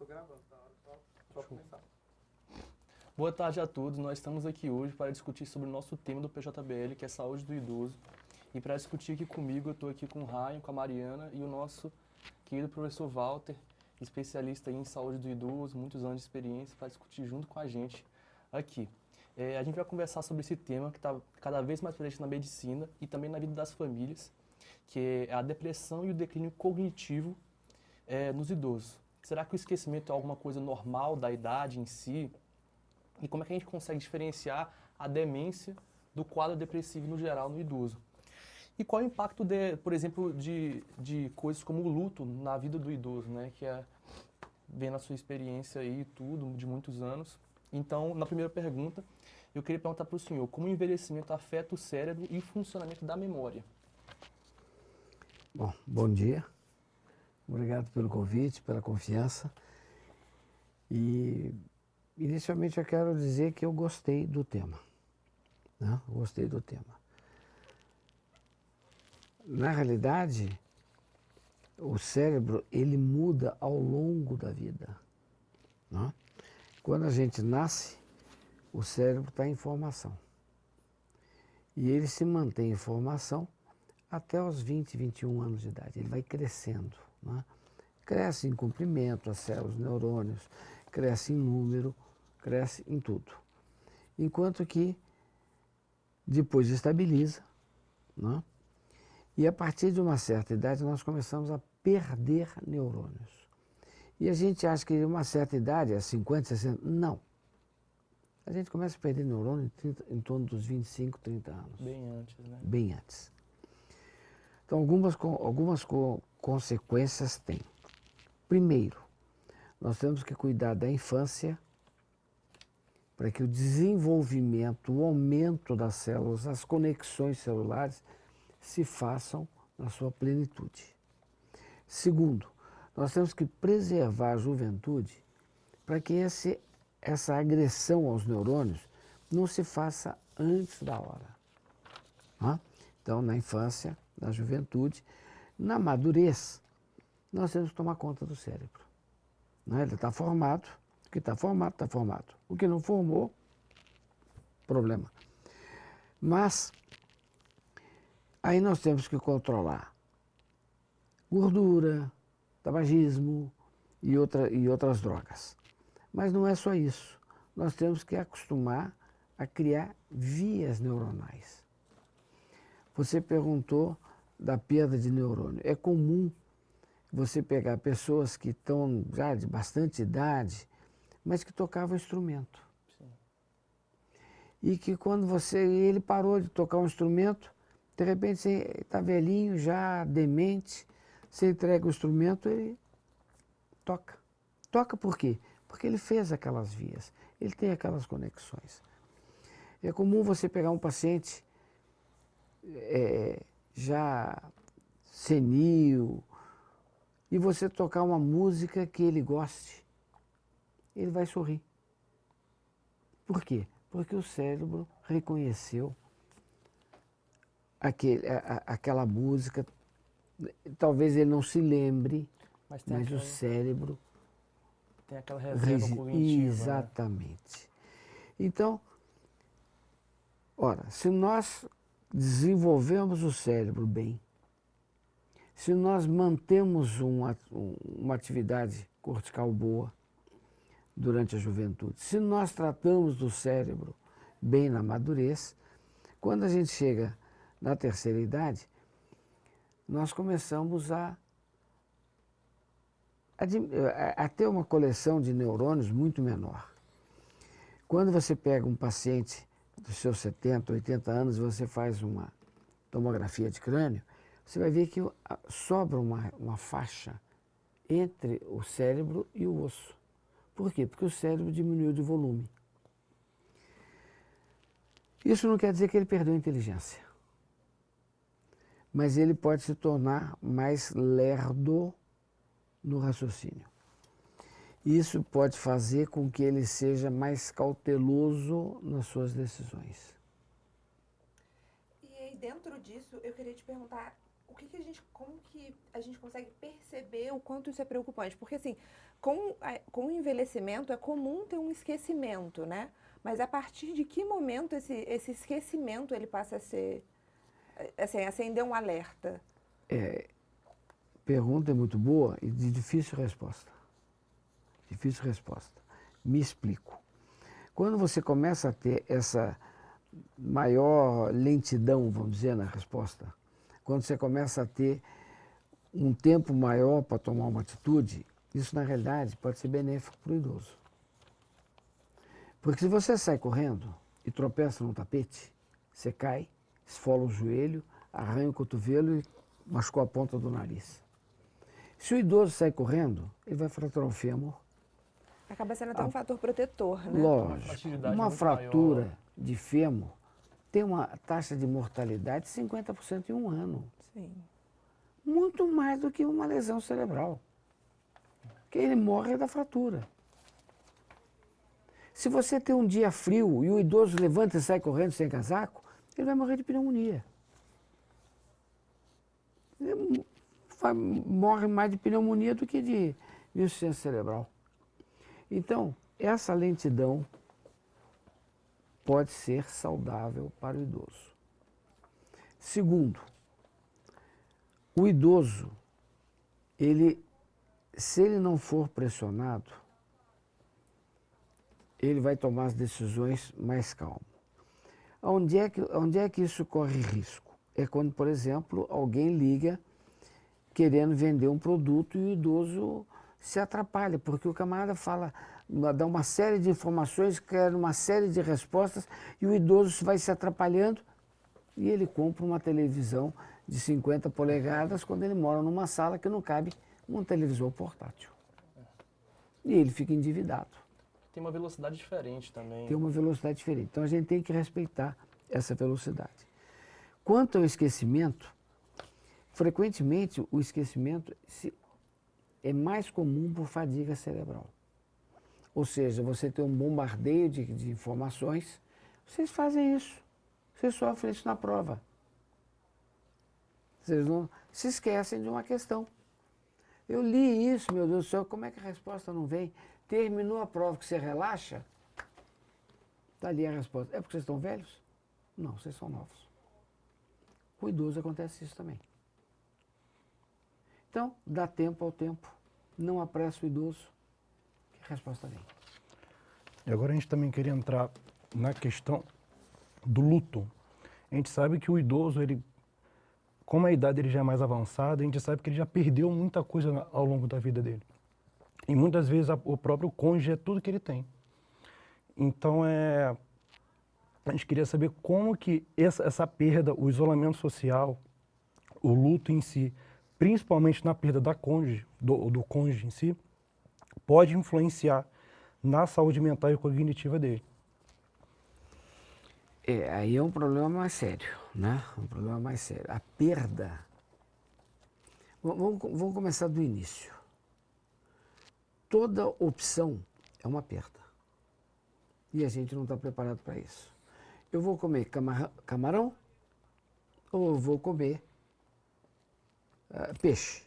Tô gravando, tá? Só começar. Boa tarde a todos. Nós estamos aqui hoje para discutir sobre o nosso tema do PJBL, que é saúde do idoso. E para discutir aqui comigo, eu estou aqui com o Ryan, com a Mariana e o nosso querido professor Walter, especialista em saúde do idoso, muitos anos de experiência, para discutir junto com a gente aqui. A gente vai conversar sobre esse tema que está cada vez mais presente na medicina e também na vida das famílias, que é a depressão e o declínio cognitivo nos idosos. Será que o esquecimento é alguma coisa normal da idade em si? E como é que a gente consegue diferenciar a demência do quadro depressivo no geral no idoso? E qual é o impacto, por exemplo, de coisas como o luto na vida do idoso, né? Que vem na sua experiência aí e tudo, de muitos anos. Então, na primeira pergunta, eu queria perguntar para o senhor, como o envelhecimento afeta o cérebro e o funcionamento da memória? Bom dia. Obrigado pelo convite, pela confiança. E, inicialmente, eu quero dizer que eu gostei do tema. Né? Gostei do tema. Na realidade, o cérebro, ele muda ao longo da vida. Né? Quando a gente nasce, o cérebro está em formação. E ele se mantém em formação até os 20, 21 anos de idade. Ele vai crescendo. Né? Cresce em comprimento, as células, os neurônios, cresce em número, cresce em tudo. Enquanto que depois estabiliza, né? E a partir de uma certa idade nós começamos a perder neurônios. E a gente acha que uma certa idade é 50, 60, não. A gente começa a perder neurônio em torno dos 25, 30 anos. Bem antes, né? Bem antes. Então, algumas consequências tem. Primeiro, nós temos que cuidar da infância para que o desenvolvimento, o aumento das células, as conexões celulares se façam na sua plenitude. Segundo, nós temos que preservar a juventude para que essa agressão aos neurônios não se faça antes da hora. Né? Então, na infância, na juventude, na madurez, nós temos que tomar conta do cérebro. Né? Ele está formado, o que está formado, está formado. O que não formou, problema. Mas, aí nós temos que controlar gordura, tabagismo e outras drogas. Mas não é só isso. Nós temos que acostumar a criar vias neuronais. Você perguntou da perda de neurônio. É comum você pegar pessoas que estão já de bastante idade, mas que tocavam instrumento. Sim. E que quando ele parou de tocar um instrumento, de repente você está velhinho, já demente, você entrega o instrumento, ele toca. Toca por quê? Porque ele fez aquelas vias, ele tem aquelas conexões. É comum você pegar um paciente já senil e você tocar uma música que ele goste, ele vai sorrir. Por quê? Porque o cérebro reconheceu aquela música, talvez ele não se lembre, mas o cérebro tem aquela reserva cognitiva. Exatamente. Né? Então, se nós desenvolvemos o cérebro bem, se nós mantemos uma atividade cortical boa durante a juventude, se nós tratamos do cérebro bem na madurez, quando a gente chega na terceira idade, nós começamos a ter uma coleção de neurônios muito menor. Quando você pega um paciente dos seus 70, 80 anos e você faz uma tomografia de crânio, você vai ver que sobra uma faixa entre o cérebro e o osso. Por quê? Porque o cérebro diminuiu de volume. Isso não quer dizer que ele perdeu a inteligência, mas ele pode se tornar mais lerdo no raciocínio. Isso pode fazer com que ele seja mais cauteloso nas suas decisões. E aí, dentro disso, eu queria te perguntar, como que a gente consegue perceber o quanto isso é preocupante? Porque, assim, com o envelhecimento é comum ter um esquecimento, né? Mas a partir de que momento esse esquecimento ele passa a ser, assim, acender um alerta? Pergunta é muito boa e de difícil resposta. Difícil resposta. Me explico. Quando você começa a ter essa maior lentidão, vamos dizer, na resposta, quando você começa a ter um tempo maior para tomar uma atitude, isso na realidade pode ser benéfico para o idoso. Porque se você sai correndo e tropeça no tapete, você cai, esfola o joelho, arranha o cotovelo e machucou a ponta do nariz. Se o idoso sai correndo, ele vai fraturar o fêmur. Acaba sendo até um fator protetor, né? Lógico, uma muito fratura maior. de fêmur tem uma taxa de mortalidade de 50% em um ano. Sim. Muito mais do que uma lesão cerebral. Porque ele morre da fratura. Se você tem um dia frio e o idoso levanta e sai correndo sem casaco, ele vai morrer de pneumonia. Ele morre mais de pneumonia do que de insuficiência cerebral. Então, essa lentidão pode ser saudável para o idoso. Segundo, o idoso, se ele não for pressionado, ele vai tomar as decisões mais calmo. Onde é que isso corre risco? É quando, por exemplo, alguém liga querendo vender um produto e o idoso se atrapalha, porque o camarada dá uma série de informações, quer uma série de respostas e o idoso vai se atrapalhando e ele compra uma televisão de 50 polegadas quando ele mora numa sala que não cabe um televisor portátil. E ele fica endividado. Tem uma velocidade diferente também. Tem uma velocidade diferente. Então a gente tem que respeitar essa velocidade. Quanto ao esquecimento, frequentemente o esquecimento é mais comum por fadiga cerebral. Ou seja, você tem um bombardeio de informações, vocês fazem isso, vocês sofrem isso na prova. Vocês não se esquecem de uma questão. Eu li isso, meu Deus do céu, como é que a resposta não vem? Terminou a prova que você relaxa, está ali a resposta. É porque vocês estão velhos? Não, vocês são novos. Com o idoso acontece isso também. Então, dá tempo ao tempo, não apressa o idoso, que a resposta vem. E agora a gente também queria entrar na questão do luto. A gente sabe que o idoso, como a idade dele já é mais avançada, a gente sabe que ele já perdeu muita coisa ao longo da vida dele. E muitas vezes o próprio cônjuge é tudo que ele tem. Então, a gente queria saber como que essa perda, o isolamento social, o luto em si, principalmente na perda do cônjuge em si, pode influenciar na saúde mental e cognitiva dele. Aí é um problema mais sério, né? Um problema mais sério. A perda. Vamos começar do início. Toda opção é uma perda. E a gente não está preparado para isso. Eu vou comer camarão ou eu vou comer peixe?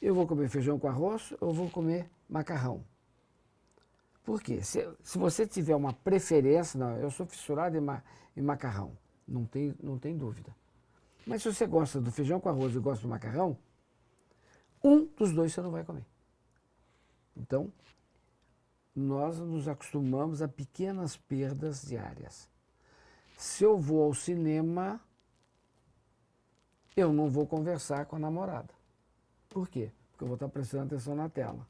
Eu vou comer feijão com arroz ou eu vou comer macarrão? Por quê? Se você tiver uma preferência, não, eu sou fissurado em macarrão, não tem dúvida. Mas se você gosta do feijão com arroz e gosta do macarrão, um dos dois você não vai comer. Então, nós nos acostumamos a pequenas perdas diárias. Se eu vou ao cinema, eu não vou conversar com a namorada. Por quê? Porque eu vou estar prestando atenção na tela.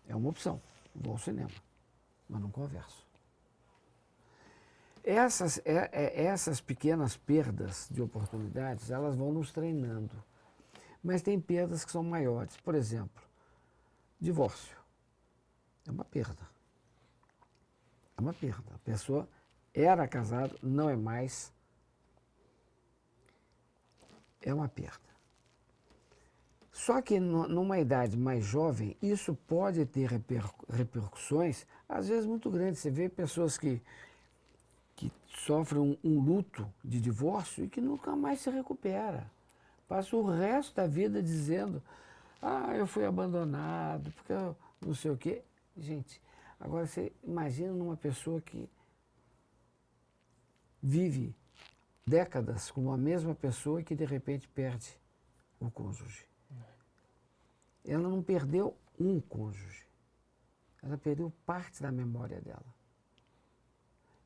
É uma opção. Vou ao cinema, mas não converso. Essas pequenas perdas de oportunidades, elas vão nos treinando. Mas tem perdas que são maiores. Por exemplo, divórcio. É uma perda. É uma perda. A pessoa era casada, não é mais. É uma perda. Só que numa idade mais jovem, isso pode ter repercussões, às vezes muito grandes. Você vê pessoas que que sofre um luto de divórcio e que nunca mais se recupera. Passa o resto da vida dizendo, eu fui abandonado, porque eu não sei o quê. Gente, agora você imagina numa pessoa que vive décadas com a mesma pessoa e que de repente perde o cônjuge. Ela não perdeu um cônjuge, ela perdeu parte da memória dela.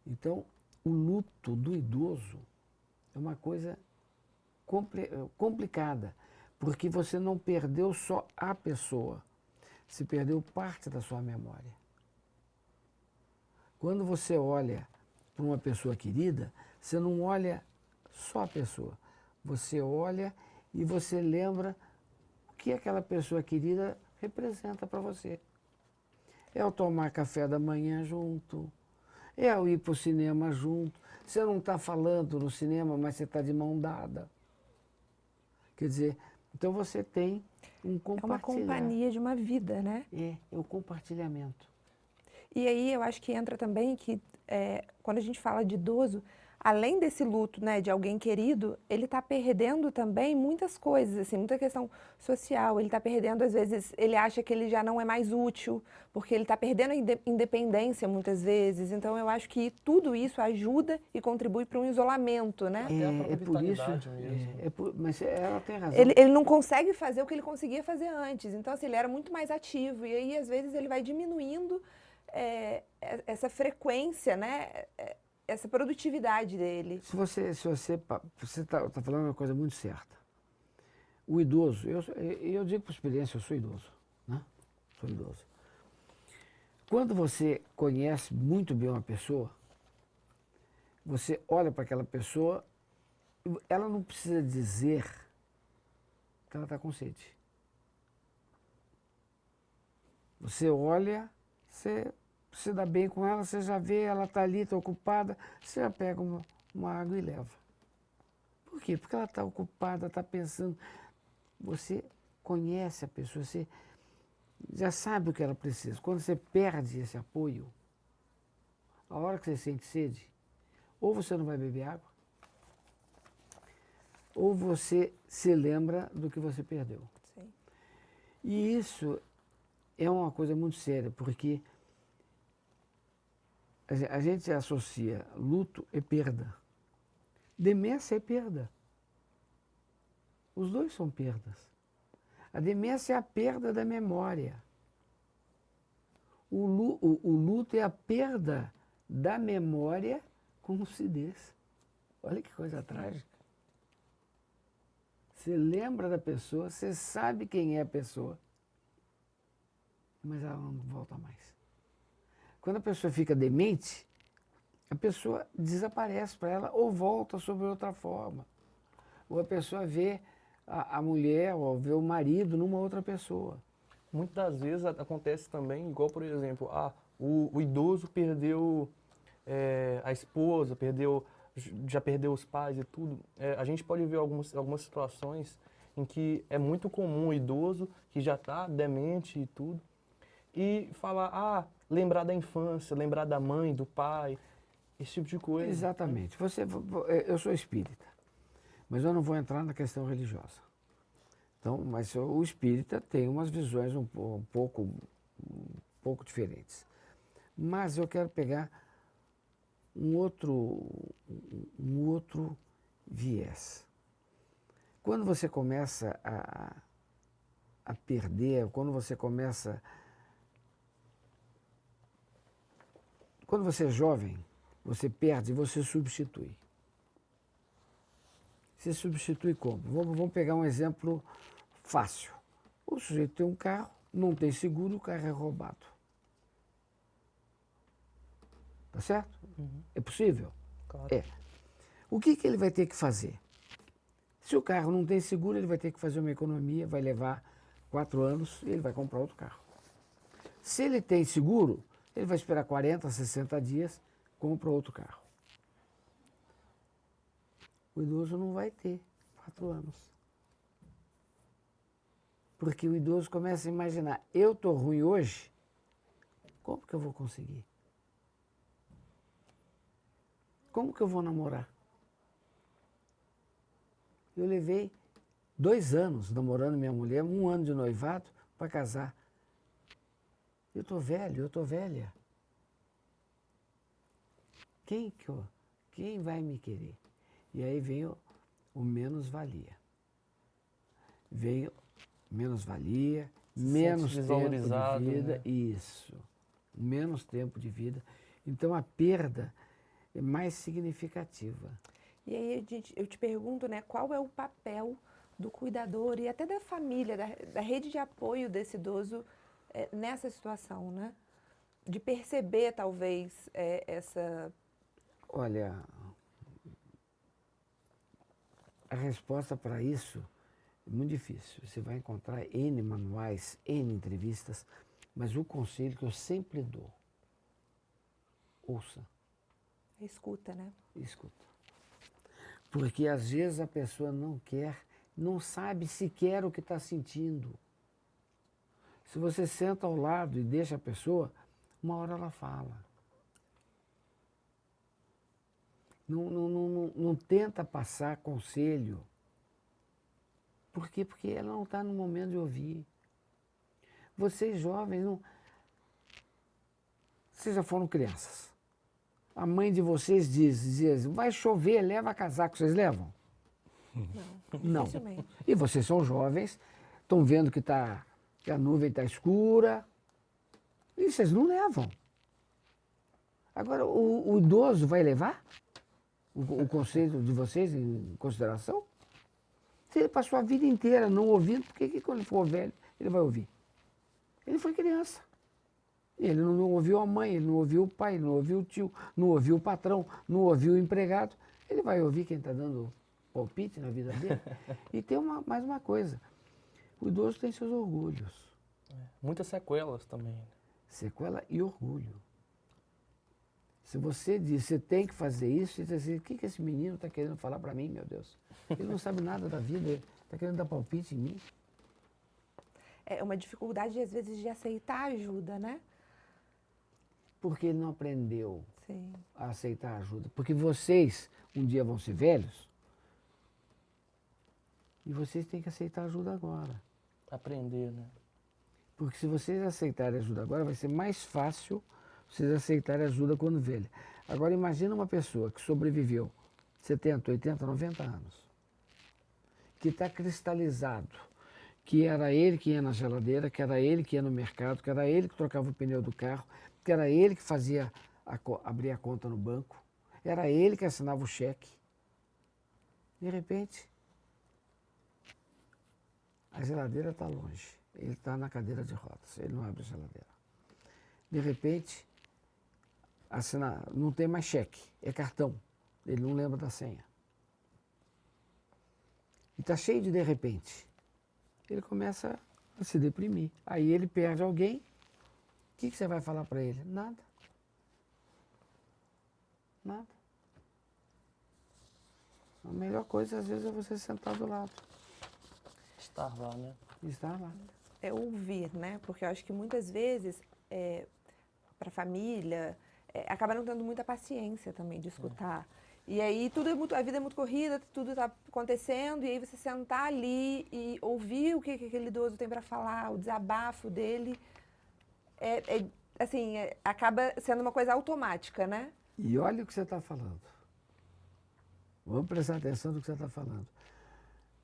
Então, o luto do idoso é uma coisa complicada, porque você não perdeu só a pessoa, você perdeu parte da sua memória. Quando você olha para uma pessoa querida, você não olha só a pessoa, você olha e você lembra o que aquela pessoa querida representa para você. É o tomar café da manhã junto, é o ir para o cinema junto. Você não está falando no cinema, mas você está de mão dada. Quer dizer, então você tem um É compartilhar. uma companhia de uma vida, né? É o compartilhamento. E aí eu acho que entra também que quando a gente fala de idoso, além desse luto, né, de alguém querido, ele está perdendo também muitas coisas, assim, muita questão social. Ele está perdendo, às vezes, ele acha que ele já não é mais útil, porque ele está perdendo a independência muitas vezes. Então eu acho que tudo isso ajuda e contribui para um isolamento, né? Até a própria É por isso, vitalidade mesmo. mas ela tem razão. Ele não consegue fazer o que ele conseguia fazer antes. Então, assim, ele era muito mais ativo. E aí, às vezes, ele vai diminuindo essa frequência, né? Essa produtividade dele. Você está falando uma coisa muito certa. O idoso, eu digo por experiência, eu sou idoso, né? Sou idoso. Quando você conhece muito bem uma pessoa, você olha para aquela pessoa, ela não precisa dizer que ela está com sede. Você olha, você se dá bem com ela, você já vê, ela está ali, está ocupada, você já pega uma água e leva. Por quê? Porque ela está ocupada, está pensando. Você conhece a pessoa, você já sabe o que ela precisa. Quando você perde esse apoio, a hora que você sente sede, ou você não vai beber água, ou você se lembra do que você perdeu. Sim. E isso é uma coisa muito séria, porque a gente associa luto e perda. Demência é perda. Os dois são perdas. A demência é a perda da memória. O luto é a perda da memória com lucidez. Olha que coisa trágica. Você lembra da pessoa, você sabe quem é a pessoa, mas ela não volta mais. Quando a pessoa fica demente, a pessoa desaparece para ela ou volta sob outra forma. Ou a pessoa vê a mulher ou vê o marido numa outra pessoa. Muitas das vezes acontece também, igual por exemplo, o idoso perdeu a esposa, já perdeu os pais e tudo. A gente pode ver algumas situações em que é muito comum o idoso que já está demente e tudo, e falar, lembrar da infância, lembrar da mãe, do pai, esse tipo de coisa. Exatamente. Eu sou espírita, mas eu não vou entrar na questão religiosa. Então, mas o espírita tem umas visões um pouco diferentes. Mas eu quero pegar um outro viés. Quando você começa a perder, quando você é jovem, você perde e você substitui. Você substitui como? Vamos pegar um exemplo fácil. O sujeito tem um carro, não tem seguro, o carro é roubado. Tá certo? Uhum. É possível? Claro. É. O que ele vai ter que fazer? Se o carro não tem seguro, ele vai ter que fazer uma economia, vai levar 4 anos e ele vai comprar outro carro. Se ele tem seguro, ele vai esperar 40, 60 dias, compra outro carro. O idoso não vai ter 4 anos. Porque o idoso começa a imaginar, eu estou ruim hoje, como que eu vou conseguir? Como que eu vou namorar? Eu levei 2 anos namorando minha mulher, 1 ano de noivado para casar. Eu tô velho, eu tô velha. Quem vai me querer? E aí veio o menos-valia. Veio menos-valia, menos tempo desvalorizado, de vida. né? Isso. Menos tempo de vida. Então a perda é mais significativa. E aí eu te pergunto, né, qual é o papel do cuidador e até da família, da rede de apoio desse idoso nessa situação, né? De perceber, talvez, essa... Olha, a resposta para isso é muito difícil. Você vai encontrar N manuais, N entrevistas, mas o conselho que eu sempre dou, ouça, escuta, né? escuta. Porque às vezes a pessoa não quer, não sabe sequer o que está sentindo. Se você senta ao lado e deixa a pessoa, uma hora ela fala. Não tenta passar conselho. Por quê? Porque ela não está no momento de ouvir. Vocês jovens, vocês já foram crianças. A mãe de vocês dizia, vai chover, leva casaco. Vocês levam? Não. Dificilmente. E vocês são jovens, estão vendo que a nuvem está escura. E vocês não levam. Agora, o idoso vai levar o conceito de vocês em consideração? Se ele passou a vida inteira não ouvindo, por que quando ele for velho ele vai ouvir? Ele foi criança. Ele não ouviu a mãe, ele não ouviu o pai, ele não ouviu o tio, não ouviu o patrão, não ouviu o empregado. Ele vai ouvir quem está dando palpite na vida dele. E tem mais uma coisa. O idoso tem seus orgulhos. Muitas sequelas também. Sequela e orgulho. Se você diz, você tem que fazer isso, você diz assim, o que esse menino está querendo falar para mim, meu Deus? Ele não sabe nada da vida, ele está querendo dar palpite em mim. É uma dificuldade, às vezes, de aceitar ajuda, né? Porque ele não aprendeu Sim. a aceitar ajuda. Porque vocês um dia vão ser velhos e vocês têm que aceitar ajuda agora. Aprender, né? Porque se vocês aceitarem ajuda agora, vai ser mais fácil vocês aceitarem ajuda quando velha. Agora imagina uma pessoa que sobreviveu 70, 80, 90 anos, que está cristalizado, que era ele que ia na geladeira, que era ele que ia no mercado, que era ele que trocava o pneu do carro, que era ele que fazia abrir a conta no banco, era ele que assinava o cheque. De repente, a geladeira está longe, ele está na cadeira de rodas, ele não abre a geladeira. De repente, não tem mais cheque, é cartão, ele não lembra da senha. E está cheio de repente. Ele começa a se deprimir. Aí ele perde alguém, o que você vai falar para ele? Nada. Nada. A melhor coisa, às vezes, é você sentar do lado. Estar lá, né? E estar lá. É ouvir, né? Porque eu acho que muitas vezes, para a família, acaba não tendo muita paciência também de escutar. E aí a vida é muito corrida, tudo está acontecendo, e aí você sentar ali e ouvir o que aquele idoso tem para falar, o desabafo dele, acaba sendo uma coisa automática, né? E olha o que você está falando. Vamos prestar atenção no que você está falando.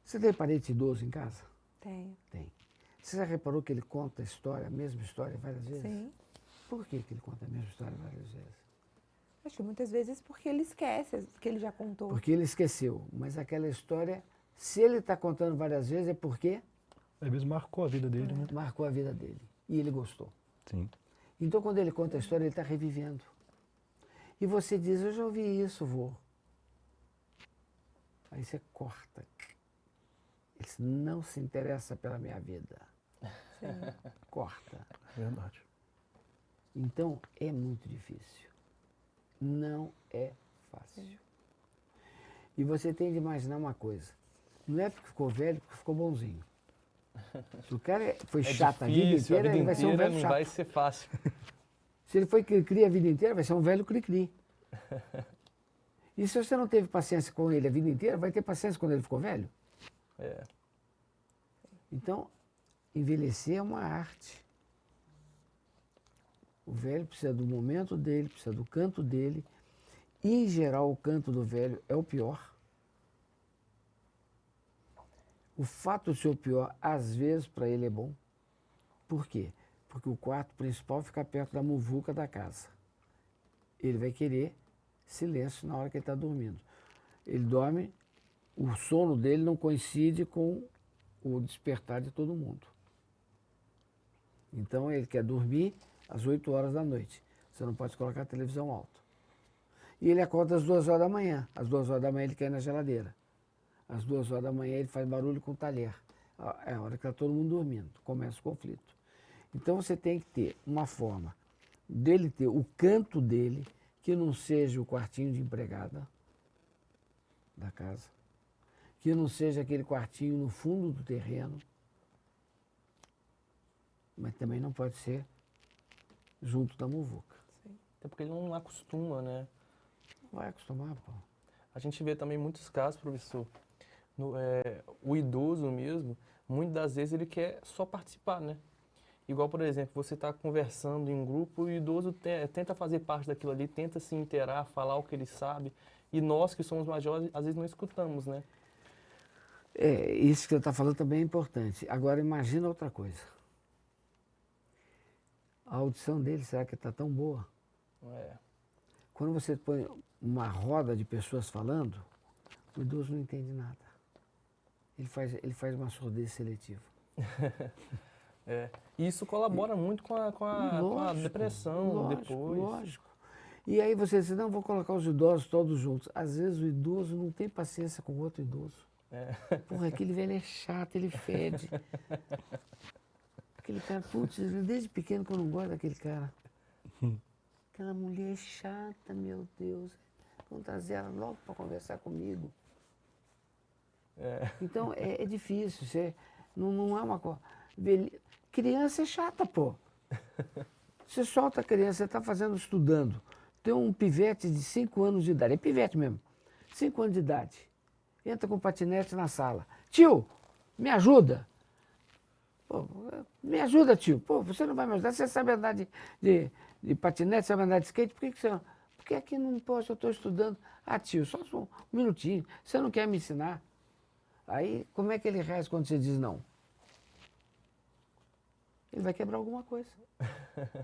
Você tem parente idoso em casa? Tenho. Tem. Você já reparou que ele conta a mesma história várias vezes? Sim. Por que ele conta a mesma história várias vezes? Acho que muitas vezes porque ele esquece que ele já contou. Porque ele esqueceu. Mas aquela história, se ele está contando várias vezes, é porque Às vezes marcou a vida dele, né? marcou a vida dele. E ele gostou. Sim. Então, quando ele conta a história, ele está revivendo. E você diz, eu já ouvi isso, vô. Aí você corta. Ele não se interessa pela minha vida. Sim. Corta. Verdade. Então, é muito difícil. Não é fácil. E você tem de imaginar uma coisa. Não é porque ficou velho, porque ficou bonzinho. Se o cara foi chato a vida difícil, inteira, ele vai ser um velho não chato. vai ser fácil. Se ele foi cri-cri a vida inteira, vai ser um velho cri-cri. E se você não teve paciência com ele a vida inteira, vai ter paciência quando ele ficou velho? É. Então, envelhecer é uma arte. O velho precisa do momento dele, precisa do canto dele. E, em geral, o canto do velho é o pior. O fato de ser o pior, às vezes, para ele é bom. Por quê? Porque o quarto principal fica perto da muvuca da casa. Ele vai querer silêncio na hora que ele está dormindo. Ele dorme, o sono dele não coincide com o despertar de todo mundo. Então ele quer dormir às 8 horas da noite. Você não pode colocar a televisão alta. E ele acorda às 2 horas da manhã. Às 2 horas da manhã ele quer ir na geladeira. Às 2 horas da manhã ele faz barulho com o talher. É a hora que está todo mundo dormindo. Começa o conflito. Então você tem que ter uma forma dele ter o canto dele, que não seja o quartinho de empregada da casa, que não seja aquele quartinho no fundo do terreno, mas também não pode ser junto da muvuca. Até porque ele não acostuma, né? Não vai acostumar, pô. A gente vê também muitos casos, professor, o idoso mesmo, muitas das vezes ele quer só participar, né? Igual, por exemplo, você está conversando em um grupo e o idoso tenta fazer parte daquilo ali, tenta se inteirar, falar o que ele sabe, e nós que somos mais jovens, às vezes não escutamos, né? Isso que você está falando também é importante. Agora imagina outra coisa. A audição dele, será que está tão boa? É. Quando você põe uma roda de pessoas falando, o idoso não entende nada. Ele faz uma surdez seletiva. E isso colabora muito com a depressão lógico, depois. Lógico. E aí você diz, não, vou colocar os idosos todos juntos. Às vezes o idoso não tem paciência com o outro idoso. Porra, aquele velho é chato, ele fede. Aquele cara, putz, desde pequeno que eu não gosto daquele cara. Aquela mulher é chata, meu Deus. Vamos trazer ela logo para conversar comigo. Então é difícil, não é uma coisa. Criança é chata, pô. Você solta a criança, você está estudando. Tem um pivete de 5 anos de idade, é pivete mesmo, 5 anos de idade. Entra com o patinete na sala. Tio, me ajuda. Pô, me ajuda, tio. Pô, você não vai me ajudar, você sabe andar de patinete, sabe andar de skate, por que você não? Porque aqui não posso, eu estou estudando. Ah, tio, só um minutinho, você não quer me ensinar? Aí, como é que ele reage quando você diz não? Ele vai quebrar alguma coisa.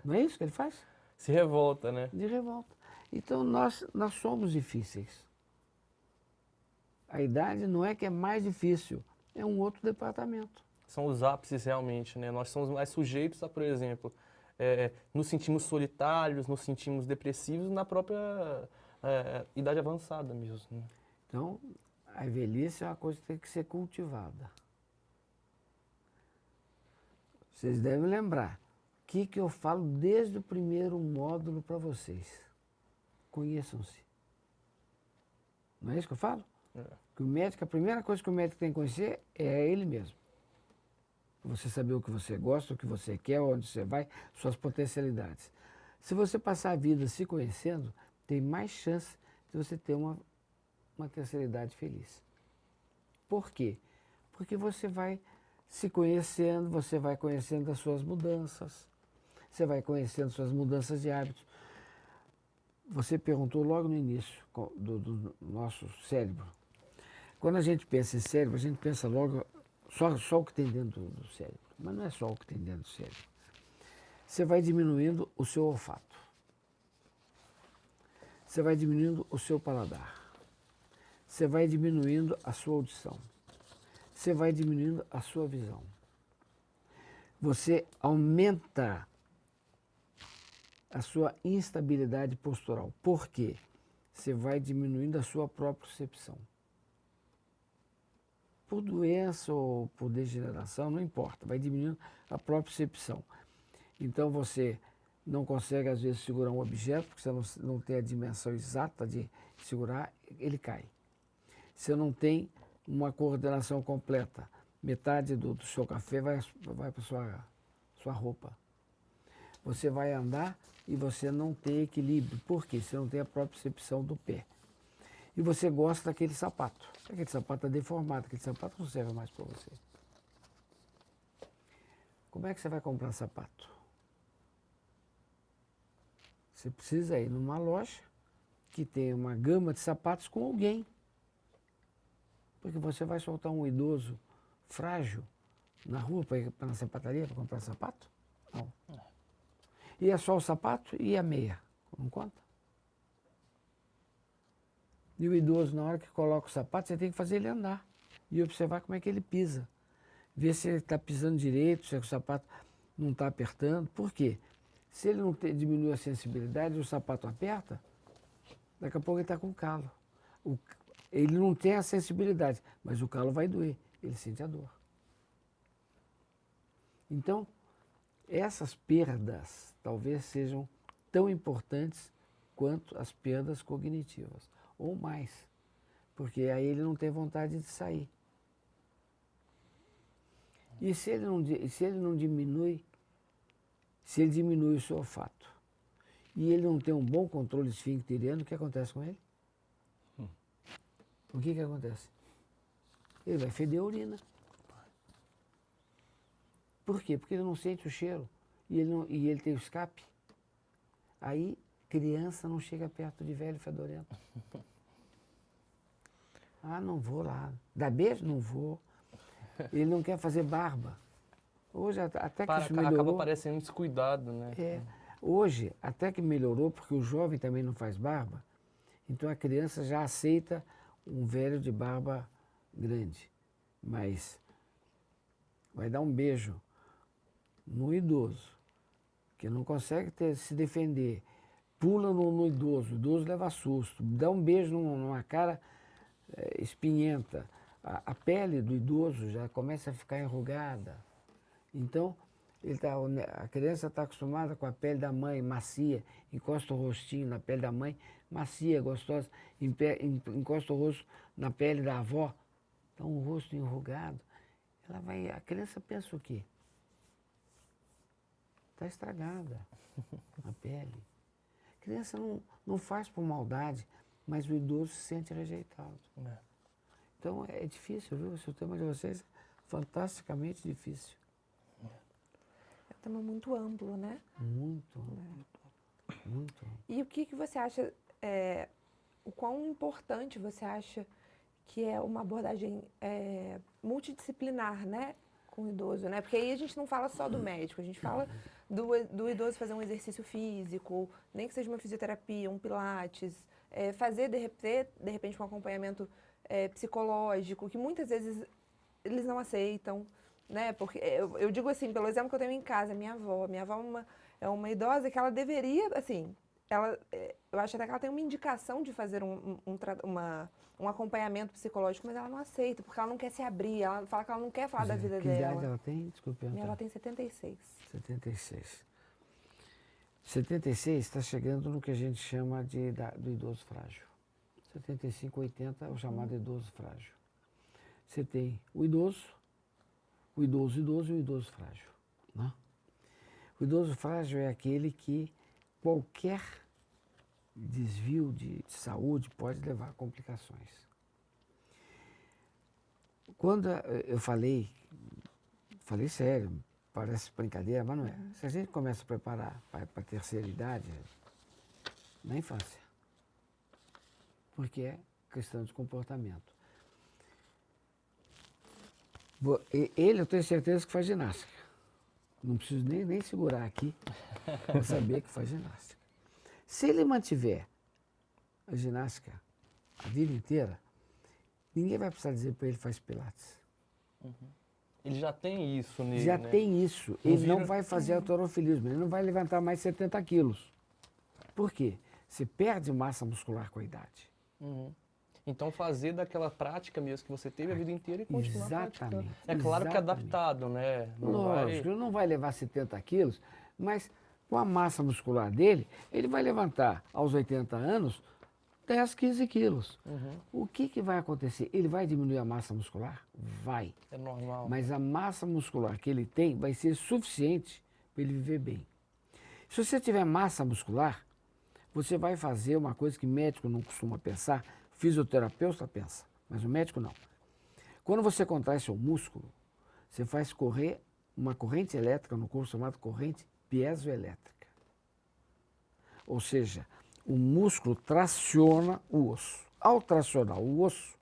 Não é isso que ele faz? Se revolta, né? De revolta. Então, nós somos difíceis. A idade não é que é mais difícil, é um outro departamento. São os ápices realmente, né? Nós somos mais sujeitos a, por exemplo, nos sentimos solitários, nos sentimos depressivos na própria idade avançada mesmo, né? Então, a velhice é uma coisa que tem que ser cultivada. Vocês devem lembrar o que eu falo desde o primeiro módulo para vocês. Conheçam-se. Não é isso que eu falo? Que o médico, a primeira coisa que o médico tem que conhecer é ele mesmo. Você saber o que você gosta, o que você quer, onde você vai, suas potencialidades. Se você passar a vida se conhecendo, tem mais chance de você ter uma terceira idade feliz. Por quê? Porque você vai se conhecendo, você vai conhecendo as suas mudanças, você vai conhecendo suas mudanças de hábitos. Você perguntou logo no início do nosso cérebro. Quando a gente pensa em cérebro, a gente pensa logo só o que tem dentro do cérebro. Mas não é só o que tem dentro do cérebro. Você vai diminuindo o seu olfato. Você vai diminuindo o seu paladar. Você vai diminuindo a sua audição. Você vai diminuindo a sua visão. Você aumenta a sua instabilidade postural. Por quê? Você vai diminuindo a sua propriocepção. Por doença ou por degeneração, não importa, vai diminuindo a propriocepção. Então você não consegue, às vezes, segurar um objeto, porque você não tem a dimensão exata de segurar, ele cai. Você não tem uma coordenação completa. Metade do seu café vai para a sua roupa. Você vai andar e você não tem equilíbrio. Por quê? Você não tem a propriocepção do pé. E você gosta daquele sapato. Aquele sapato está deformado, aquele sapato não serve mais para você. Como é que você vai comprar sapato? Você precisa ir numa loja que tem uma gama de sapatos com alguém. Porque você vai soltar um idoso frágil na rua para ir na sapataria para comprar sapato? Não. E é só o sapato e a meia. Não conta? E o idoso, na hora que coloca o sapato, você tem que fazer ele andar. E observar como é que ele pisa. Ver se ele está pisando direito, se o sapato não está apertando. Por quê? Se ele não diminui a sensibilidade, o sapato aperta, daqui a pouco ele está com calo. Ele não tem a sensibilidade, mas o calo vai doer. Ele sente a dor. Então, essas perdas talvez sejam tão importantes quanto as perdas cognitivas, ou mais, porque aí ele não tem vontade de sair. E se ele não diminui, se ele diminui o seu olfato e ele não tem um bom controle esfincteriano, o que acontece com ele? O que acontece? Ele vai feder a urina. Por quê? Porque ele não sente o cheiro e ele tem o escape. Aí, criança não chega perto de velho fedorento. Ah, não vou lá. Dá beijo? Não vou. Ele não quer fazer barba. Hoje, até que isso melhorou. Acaba parecendo um descuidado, né? É. Hoje, até que melhorou, porque o jovem também não faz barba, então a criança já aceita um velho de barba grande. Mas vai dar um beijo no idoso, que não consegue se defender, pula no idoso, o idoso leva susto, dá um beijo numa cara espinhenta, a pele do idoso já começa a ficar enrugada. Então, a criança está acostumada com a pele da mãe macia, encosta o rostinho na pele da mãe, macia, gostosa, encosta o rosto na pele da avó, então o rosto enrugado. A criança pensa o quê? Está estragada a pele. A criança não faz por maldade, mas o idoso se sente rejeitado. Então é difícil, viu? Esse tema de vocês é fantasticamente difícil. É um tema muito amplo, né? Muito, muito. E o que você acha, o quão importante você acha que é uma abordagem multidisciplinar, né? Com o idoso, né? Porque aí a gente não fala só do médico, a gente fala do idoso fazer um exercício físico, nem que seja uma fisioterapia, um pilates, fazer de repente um acompanhamento psicológico, que muitas vezes eles não aceitam, né? Porque eu digo assim, pelo exemplo que eu tenho em casa, minha avó é uma idosa que ela deveria, assim, eu acho até que ela tem uma indicação de fazer um acompanhamento psicológico, mas ela não aceita, porque ela não quer se abrir, ela fala que ela não quer falar da vida Que dela. idade ela tem? Desculpe. Minha avó tem 76. 76. 76 está chegando no que a gente chama do idoso frágil. 75, 80 é o chamado idoso frágil. Você tem o idoso e o idoso frágil. Né? O idoso frágil é aquele que qualquer desvio de saúde pode levar a complicações. Quando eu falei sério, parece brincadeira, mas não é. Se a gente começa a preparar para a terceira idade, na infância, porque é questão de comportamento. Ele, eu tenho certeza que faz ginástica. Não preciso nem segurar aqui para saber que faz ginástica. Se ele mantiver a ginástica a vida inteira, ninguém vai precisar dizer para ele que faz pilates. Ele já tem isso nele, Já né? tem isso. Ele não vai fazer halterofilismo, ele não vai levantar mais 70 quilos. Por quê? Você perde massa muscular com a idade. Então fazer daquela prática mesmo que você teve a vida inteira e continuar praticando. Exatamente. É claro que é Exatamente. adaptado, né? Lógico, ele não vai levar 70 quilos, mas com a massa muscular dele, ele vai levantar aos 80 anos 10, 15 quilos. O que vai acontecer? Ele vai diminuir a massa muscular? Vai. É normal. Mas a massa muscular que ele tem vai ser suficiente para ele viver bem. Se você tiver massa muscular, você vai fazer uma coisa que médico não costuma pensar, fisioterapeuta pensa, mas o médico não. Quando você contrai seu músculo, você faz correr uma corrente elétrica no corpo chamada corrente piezoelétrica. Ou seja, o músculo traciona o osso. Ao tracionar o osso,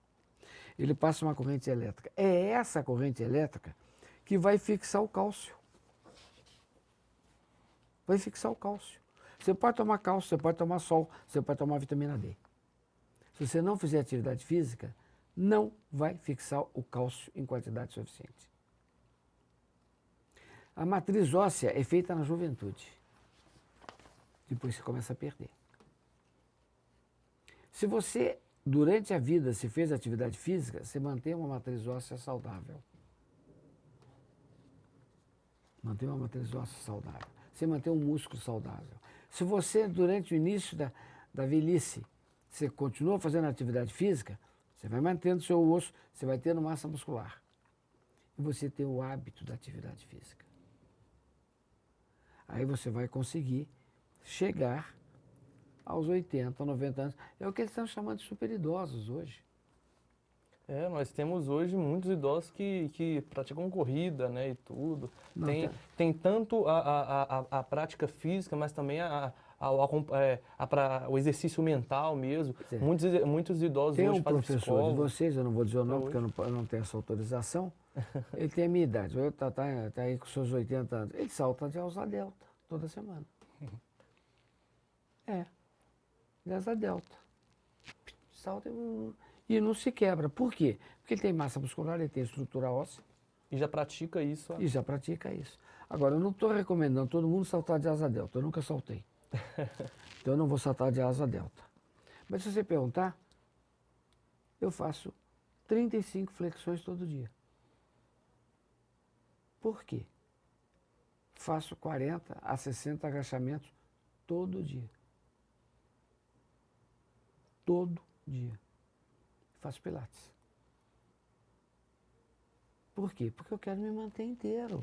ele passa uma corrente elétrica. É essa corrente elétrica que vai fixar o cálcio. Vai fixar o cálcio. Você pode tomar cálcio, você pode tomar sol, você pode tomar vitamina D. Se você não fizer atividade física, não vai fixar o cálcio em quantidade suficiente. A matriz óssea é feita na juventude. Depois você começa a perder. Se você, durante a vida, se fez atividade física, você mantém uma matriz óssea saudável. Mantém uma matriz óssea saudável. Você mantém um músculo saudável. Se você, durante o início da velhice, você continua fazendo atividade física, você vai mantendo seu osso, você vai tendo massa muscular. E você tem o hábito da atividade física. Aí você vai conseguir chegar aos 80, 90 anos. É o que eles estão chamando de superidosos hoje. Nós temos hoje muitos idosos que praticam corrida, né, e tudo. Não, Tem tanto a prática física, mas também o exercício mental mesmo. Certo. Muitos idosos Tem hoje um fazem professor psicólogo. de vocês, eu não vou dizer o nome Hoje. porque eu não tenho essa autorização. Ele tem a minha idade, tá aí com seus 80 anos. Ele salta de asa delta toda semana. De asa delta. Salta e não se quebra. Por quê? Porque ele tem massa muscular, ele tem estrutura óssea E já pratica isso. e já pratica isso. Agora, eu não estou recomendando todo mundo saltar de asa delta. Eu nunca saltei. Então eu não vou saltar de asa delta. Mas se você perguntar, eu faço 35 flexões todo dia. Por quê? Faço 40 a 60 agachamentos todo dia. Todo dia. Faço pilates. Por quê? Porque eu quero me manter inteiro.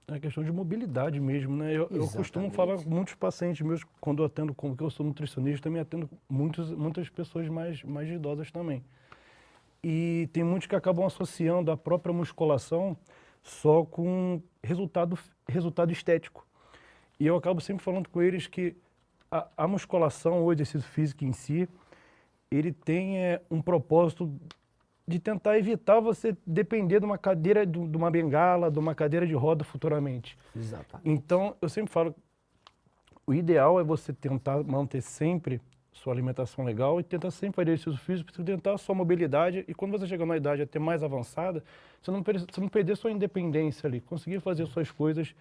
É questão de mobilidade mesmo, né? Eu costumo Exatamente. falar com muitos pacientes meus, quando eu atendo, como que eu sou nutricionista, também atendo muitas pessoas mais idosas também. E tem muitos que acabam associando a própria musculação só com resultado estético. E eu acabo sempre falando com eles que a musculação, ou o exercício físico em si, ele tem um propósito de tentar evitar você depender de uma cadeira, de uma bengala, de uma cadeira de roda futuramente. Exatamente. Então, eu sempre falo, o ideal é você tentar manter sempre sua alimentação legal e tentar sempre fazer exercício físico, tentar a sua mobilidade, e quando você chegar numa idade até mais avançada, você não perder sua independência ali, conseguir fazer suas coisas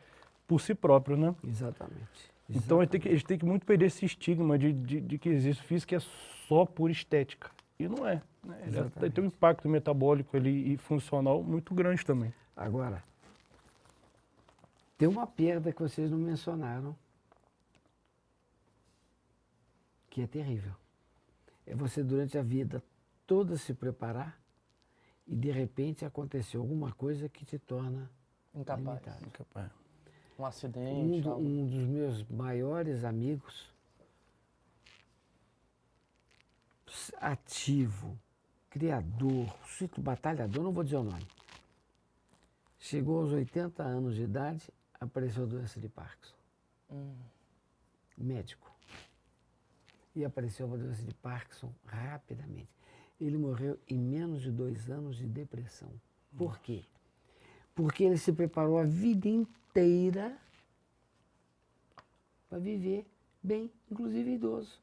por si próprio, né? Exatamente. Então, eles têm que muito perder esse estigma de que exercício físico é só por estética. E não é. Né? Ele tem um impacto metabólico ali e funcional muito grande também. Agora, tem uma perda que vocês não mencionaram, que é terrível. É você, durante a vida toda, se preparar e, de repente, acontecer alguma coisa que te torna Incapaz. limitado. Um acidente. algo. Um dos meus maiores amigos, ativo, criador, sujeito batalhador, não vou dizer o nome, chegou aos 80 anos de idade, apareceu a doença de Parkinson. Médico. E apareceu uma doença de Parkinson rapidamente. Ele morreu em menos de 2 anos de depressão. Por quê? Porque ele se preparou a vida inteira para viver bem, inclusive idoso.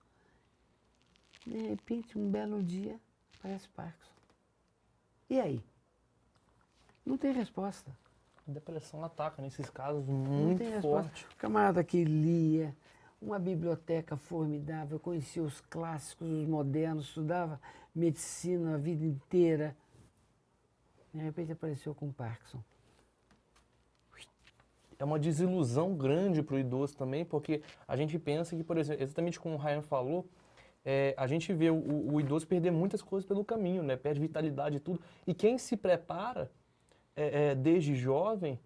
De repente, um belo dia, aparece Parkinson. E aí? Não tem resposta. A depressão ataca nesses casos Não muito tem resposta. forte. O camarada que lia, uma biblioteca formidável, conhecia os clássicos, os modernos, estudava medicina a vida inteira. De repente apareceu com Parkinson. É uma desilusão grande para o idoso também, porque a gente pensa que, por exemplo, exatamente como o Ryan falou, a gente vê o idoso perder muitas coisas pelo caminho, né? Perde vitalidade e tudo. E quem se prepara desde jovem,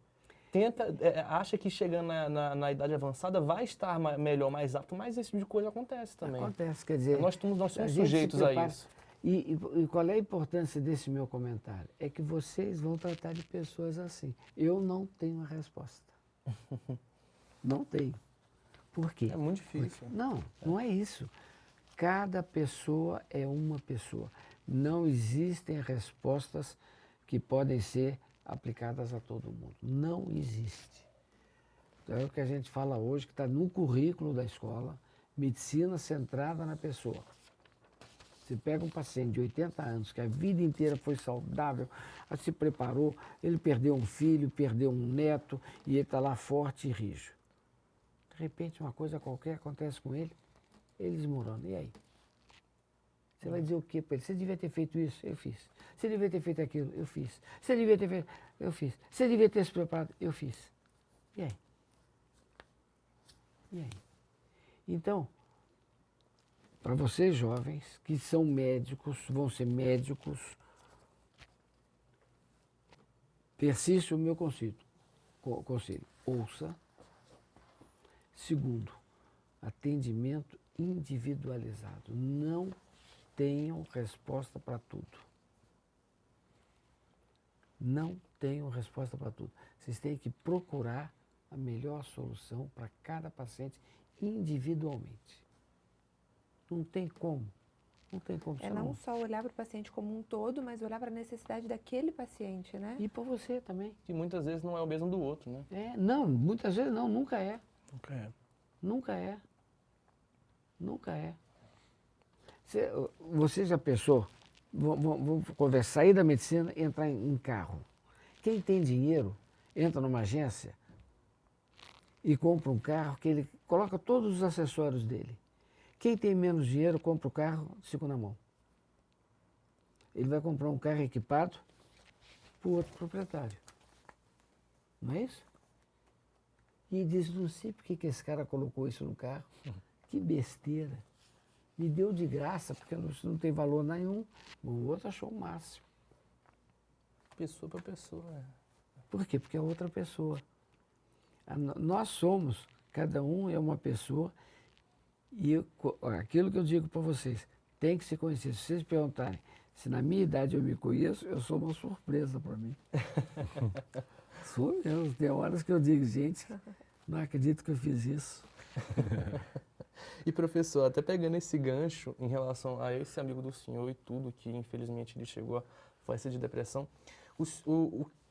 acha que chegando na idade avançada vai estar melhor, mais apto, mas esse tipo de coisa acontece também. Acontece, quer dizer... Nós somos a gente se sujeitos a prepara. isso. E qual é a importância desse meu comentário? É que vocês vão tratar de pessoas assim. Eu não tenho a resposta. Não tenho. Por quê? É muito difícil. Não, não é isso. Cada pessoa é uma pessoa. Não existem respostas que podem ser aplicadas a todo mundo. Não existe. Então, é o que a gente fala hoje, que está no currículo da escola, medicina centrada na pessoa. Você pega um paciente de 80 anos, que a vida inteira foi saudável, se preparou, ele perdeu um filho, perdeu um neto, e ele está lá forte e rijo. De repente, uma coisa qualquer acontece com ele, ele desmorona. E aí? Você vai dizer o quê para ele? Você devia ter feito isso? Eu fiz. Você devia ter feito aquilo? Eu fiz. Você devia ter feito? Eu fiz. Você devia ter se preparado? Eu fiz. E aí? E aí? Então, para vocês jovens que são médicos, vão ser médicos, persiste o meu conselho. Ouça. Segundo, atendimento individualizado. Não tenham resposta para tudo. Não tenham resposta para tudo. Vocês têm que procurar a melhor solução para cada paciente individualmente. Não tem como. Não tem como. É não só olhar para o paciente como um todo, mas olhar para a necessidade daquele paciente, né? E para você também. Que muitas vezes não é o mesmo do outro, né? Não, muitas vezes não, nunca é. Nunca é. Nunca é. Nunca é. Você já pensou, vamos conversar, sair da medicina e entrar em carro. Quem tem dinheiro entra numa agência e compra um carro que ele coloca todos os acessórios dele. Quem tem menos dinheiro compra o carro de segunda mão. Ele vai comprar um carro equipado para o outro proprietário. Não é isso? E diz, não sei por que esse cara colocou isso no carro. Que besteira. Me deu de graça, porque não tem valor nenhum. O outro achou o máximo. Pessoa para pessoa. Por quê? Porque é outra pessoa. Nós somos, cada um é uma pessoa. E aquilo que eu digo para vocês, tem que se conhecer. Se vocês perguntarem se na minha idade eu me conheço, eu sou uma surpresa para mim. Sou mesmo. Tem horas que eu digo, gente, não acredito que eu fiz isso. E professor, até pegando esse gancho em relação a esse amigo do senhor e tudo, que infelizmente ele chegou a falecer de depressão,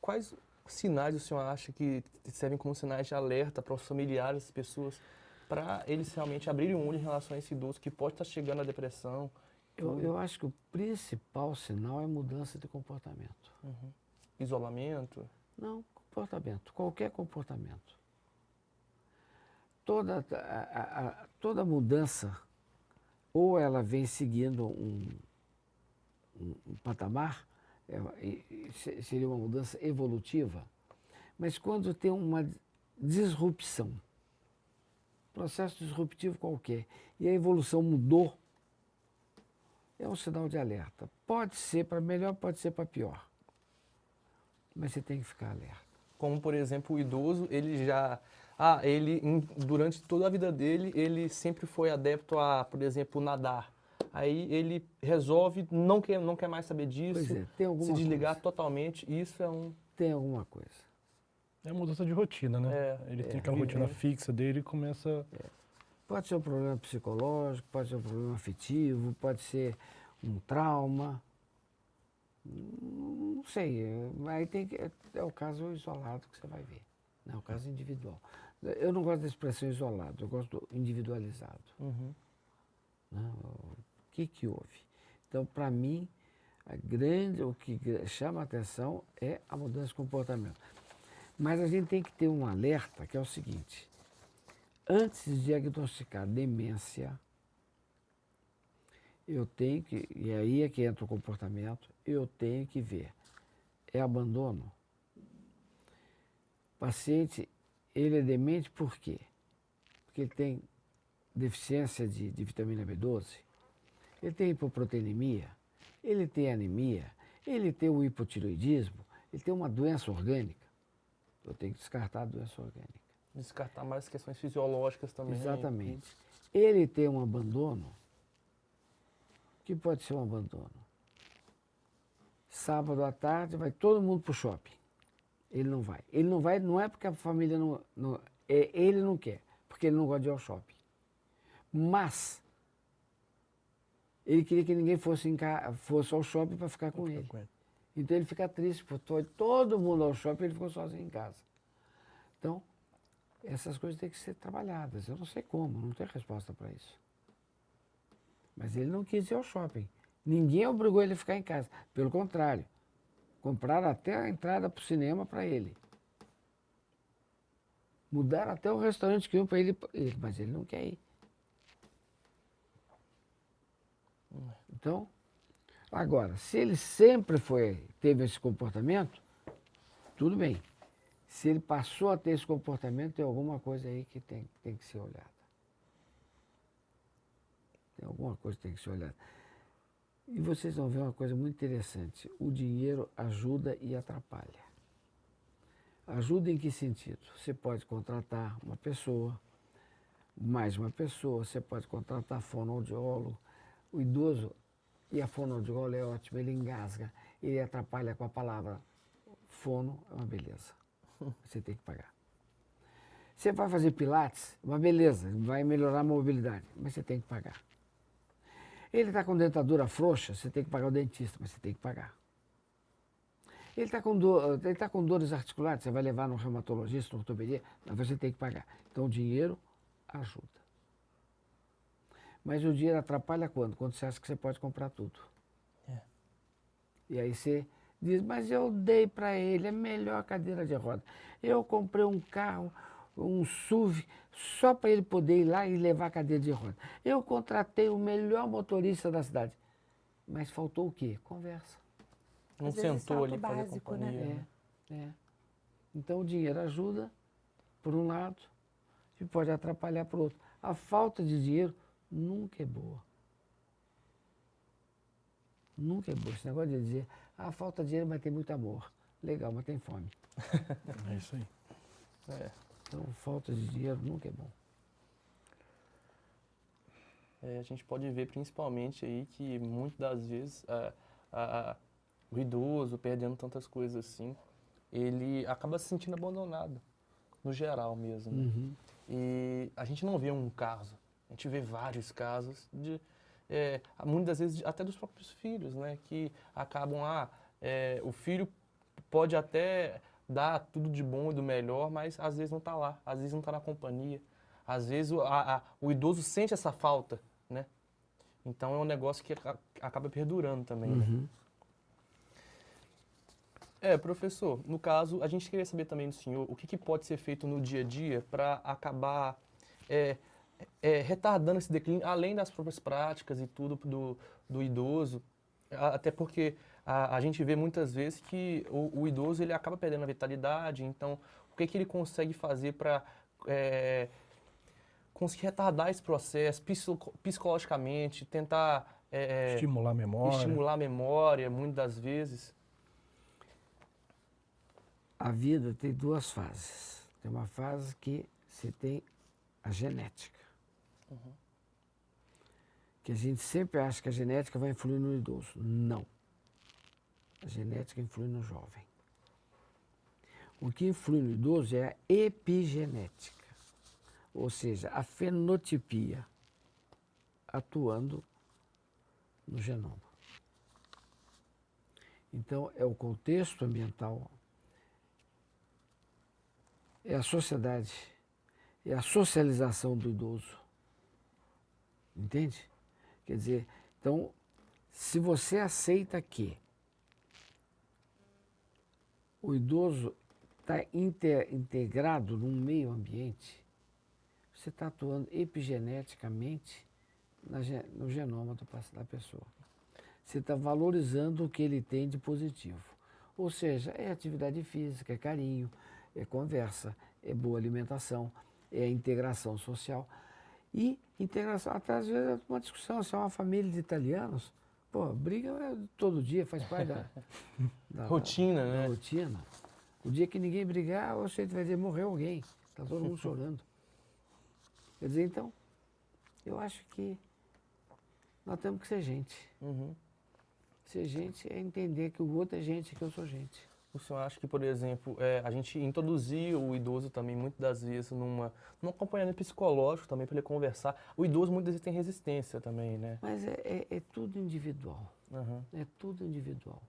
quais sinais o senhor acha que servem como sinais de alerta para os familiares, as pessoas, para eles realmente abrirem o olho em relação a esse idoso que pode estar chegando à depressão? Eu acho que o principal sinal é mudança de comportamento. Uhum. Isolamento? Não, comportamento, qualquer comportamento. Toda mudança, ou ela vem seguindo um patamar, seria uma mudança evolutiva, mas quando tem uma disrupção, processo disruptivo qualquer, e a evolução mudou, é um sinal de alerta. Pode ser para melhor, pode ser para pior, mas você tem que ficar alerta. Como, por exemplo, o idoso, ele já... durante toda a vida dele, ele sempre foi adepto a, por exemplo, nadar. Aí ele resolve, não quer mais saber disso, tem alguma se desligar coisa. Totalmente. Isso é um... Tem alguma coisa. É mudança de rotina, né? Ele tem aquela rotina fixa dele e começa... Pode ser um problema psicológico, pode ser um problema afetivo, pode ser um trauma. Não sei, aí é o caso isolado que você vai ver, não é o caso individual. Eu não gosto da expressão isolado, eu gosto do individualizado. Uhum. Né? O que houve? Então, para mim, o que chama a atenção é a mudança de comportamento. Mas a gente tem que ter um alerta, que é o seguinte: antes de diagnosticar demência, eu tenho que, e aí é que entra o comportamento, eu tenho que ver, é abandono? O paciente, ele é demente por quê? Porque ele tem deficiência de vitamina B12, ele tem hipoproteinemia, ele tem anemia, ele tem o hipotiroidismo, ele tem uma doença orgânica. Eu tenho que descartar a doença orgânica. Descartar mais questões fisiológicas também. Exatamente. Ele tem um abandono, que pode ser um abandono sábado à tarde vai todo mundo pro shopping. Ele não vai. Ele não vai, não é porque a família ele não quer, porque ele não gosta de ir ao shopping. Mas ele queria que ninguém fosse ao shopping para ficar com ele. Então ele fica triste, porque foi todo mundo ao shopping e ele ficou sozinho em casa. Então, essas coisas têm que ser trabalhadas. Eu não sei como, não tenho resposta para isso. Mas ele não quis ir ao shopping. Ninguém obrigou ele a ficar em casa. Pelo contrário, compraram até a entrada para o cinema para ele. Mudaram até o restaurante que iam para ele, mas ele não quer ir. Então, agora, se ele sempre teve esse comportamento, tudo bem. Se ele passou a ter esse comportamento, tem alguma coisa aí que tem que ser olhada. Tem alguma coisa que tem que ser olhada. E vocês vão ver uma coisa muito interessante. O dinheiro ajuda e atrapalha. Ajuda em que sentido? Você pode contratar uma pessoa, mais uma pessoa, você pode contratar fonoaudiólogo. O idoso, e a fonoaudiólogo é ótimo, ele engasga, ele atrapalha com a palavra. Fono é uma beleza. Você tem que pagar. Você vai fazer pilates, uma beleza, vai melhorar a mobilidade, mas você tem que pagar. Ele está com dentadura frouxa, você tem que pagar o dentista, mas você tem que pagar. Ele está com dores articulares, você vai levar no reumatologista, no ortopedia, mas você tem que pagar. Então o dinheiro ajuda. Mas o dinheiro atrapalha quando? Quando você acha que você pode comprar tudo. É. E aí você diz, mas eu dei para ele a melhor cadeira de roda. Eu comprei um carro, um SUV, só para ele poder ir lá e levar a cadeira de roda. Eu contratei o melhor motorista da cidade. Mas faltou o quê? Conversa. Não Às vezes sentou ali para fazer básico, companhia. É. Então o dinheiro ajuda, por um lado, e pode atrapalhar por outro. A falta de dinheiro nunca é boa. Nunca é boa. Esse negócio de dizer, falta de dinheiro, mas tem muito amor. Legal, mas tem fome. É isso aí. É. Então, falta de dinheiro nunca é bom. A gente pode ver principalmente aí que muitas das vezes o idoso, perdendo tantas coisas assim, ele acaba se sentindo abandonado, no geral mesmo. Né? Uhum. E a gente não vê um caso, a gente vê vários casos de, muitas vezes até dos próprios filhos, né? Que acabam, o filho pode até dar tudo de bom e do melhor, mas às vezes não está lá, às vezes não está na companhia, às vezes o idoso sente essa falta, né? Então é um negócio que acaba perdurando também, né? Professor, no caso, a gente queria saber também do senhor o que pode ser feito no dia a dia para acabar retardando esse declínio, além das próprias práticas e tudo do idoso, até porque a gente vê muitas vezes que o idoso ele acaba perdendo a vitalidade, então o que ele consegue fazer para conseguir retardar esse processo psicologicamente, tentar Estimular a memória. Muitas das vezes? A vida tem duas fases. Tem uma fase que você tem a genética. Uhum. Que a gente sempre acha que a genética vai influir no idoso. Não. A genética influi no jovem. O que influi no idoso é a epigenética, ou seja, a fenotipia atuando no genoma. Então, é o contexto ambiental, é a sociedade, é a socialização do idoso. Entende? Quer dizer, então, se você aceita que o idoso está integrado num meio ambiente, você está atuando epigeneticamente no genoma da pessoa. Você está valorizando o que ele tem de positivo. Ou seja, é atividade física, é carinho, é conversa, é boa alimentação, é integração social. E integração, até às vezes é uma discussão, se é uma família de italianos, briga todo dia, faz parte da rotina, da né? rotina. O dia que ninguém brigar, você vai dizer, morreu alguém, está todo mundo chorando. Quer dizer, então, eu acho que nós temos que ser gente. Uhum. Ser gente é entender que o outro é gente e que eu sou gente. O senhor acha que, por exemplo, a gente introduzir o idoso também, muitas das vezes, num acompanhamento psicológico também, para ele conversar. O idoso muitas vezes tem resistência também, né? Mas é tudo individual. Uhum. É tudo individual.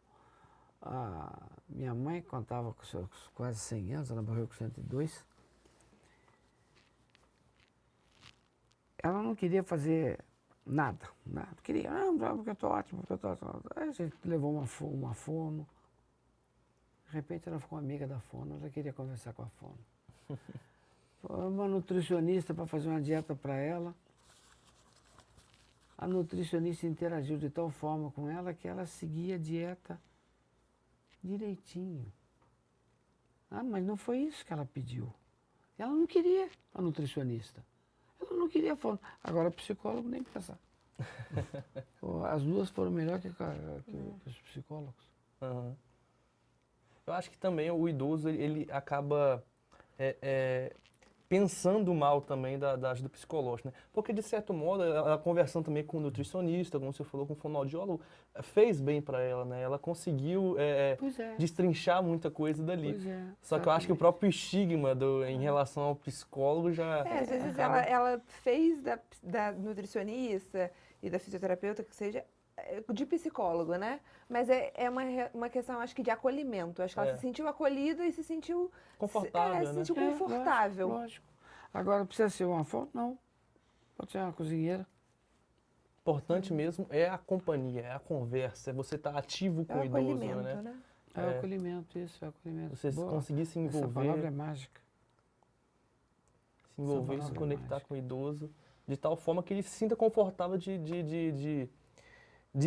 A minha mãe contava com seus quase 100 anos, ela morreu com 102. Ela não queria fazer nada. Não queria, porque eu estou ótimo, porque eu estou ótimo. Aí a gente levou uma fono. De repente ela ficou amiga da fono, ela queria conversar com a fono. Foi uma nutricionista para fazer uma dieta para ela. A nutricionista interagiu de tal forma com ela que ela seguia a dieta direitinho. Ah, mas não foi isso que ela pediu. Ela não queria a nutricionista. Ela não queria a fono. Agora, psicólogo, nem pensar. As duas foram melhor que os psicólogos. Uhum. Eu acho que também o idoso, ele acaba pensando mal também da ajuda psicológica, né? Porque, de certo modo, ela conversando também com o nutricionista, como você falou, com o fonoaudiólogo, fez bem para ela, né? Ela conseguiu Pois é. destrinchar muita coisa dali. Pois é, Só que eu acho que o exatamente. próprio estigma em relação ao psicólogo já... Às vezes acaba- ela fez da nutricionista e da fisioterapeuta, que seja, de psicólogo, né? Mas é uma questão, acho que, de acolhimento. Acho que ela É. se sentiu acolhida e se sentiu... Confortável, se né? sentiu É, confortável. Lógico. Agora, precisa ser uma fono? Não. Pode ser uma cozinheira. Importante mesmo é a companhia, é a conversa, é você estar ativo É com o o idoso, acolhimento, né? né? É o acolhimento, isso, é o acolhimento. Você Boa. conseguir se Essa palavra é envolver, mágica. se envolver, se palavra é conectar mágica. com o idoso, de tal forma que ele se sinta confortável de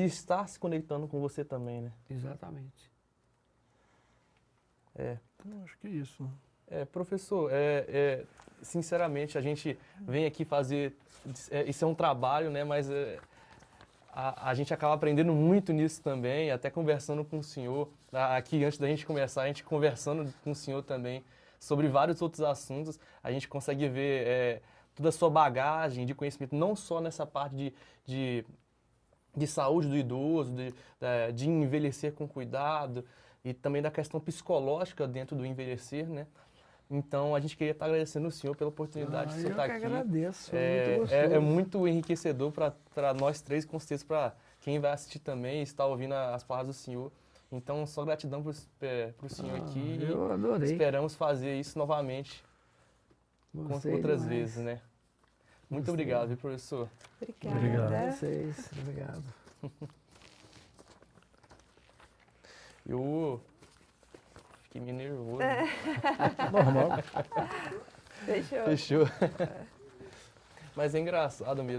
estar se conectando com você também, né? Exatamente. Eu acho que é isso. Professor, sinceramente, a gente vem aqui fazer, isso é um trabalho, né? Mas a gente acaba aprendendo muito nisso também, até conversando com o senhor. Aqui, antes da gente começar, a gente conversando com o senhor também sobre vários outros assuntos, a gente consegue ver toda a sua bagagem de conhecimento, não só nessa parte de saúde do idoso, de envelhecer com cuidado, e também da questão psicológica dentro do envelhecer, né? Então, a gente queria estar agradecendo o senhor pela oportunidade de o senhor eu estar que aqui. agradeço, É, muito é gostoso. muito enriquecedor para nós três, com certeza para quem vai assistir também, estar ouvindo as palavras do senhor. Então, só gratidão para o senhor aqui Eu e adorei. esperamos fazer isso novamente Gostei outras demais. vezes, né? Muito Gostei. obrigado, viu, professor? Obrigada. Obrigado. Vocês, obrigado. Eu fiquei meio nervoso. Normal. Fechou. Fechou. Mas é engraçado mesmo.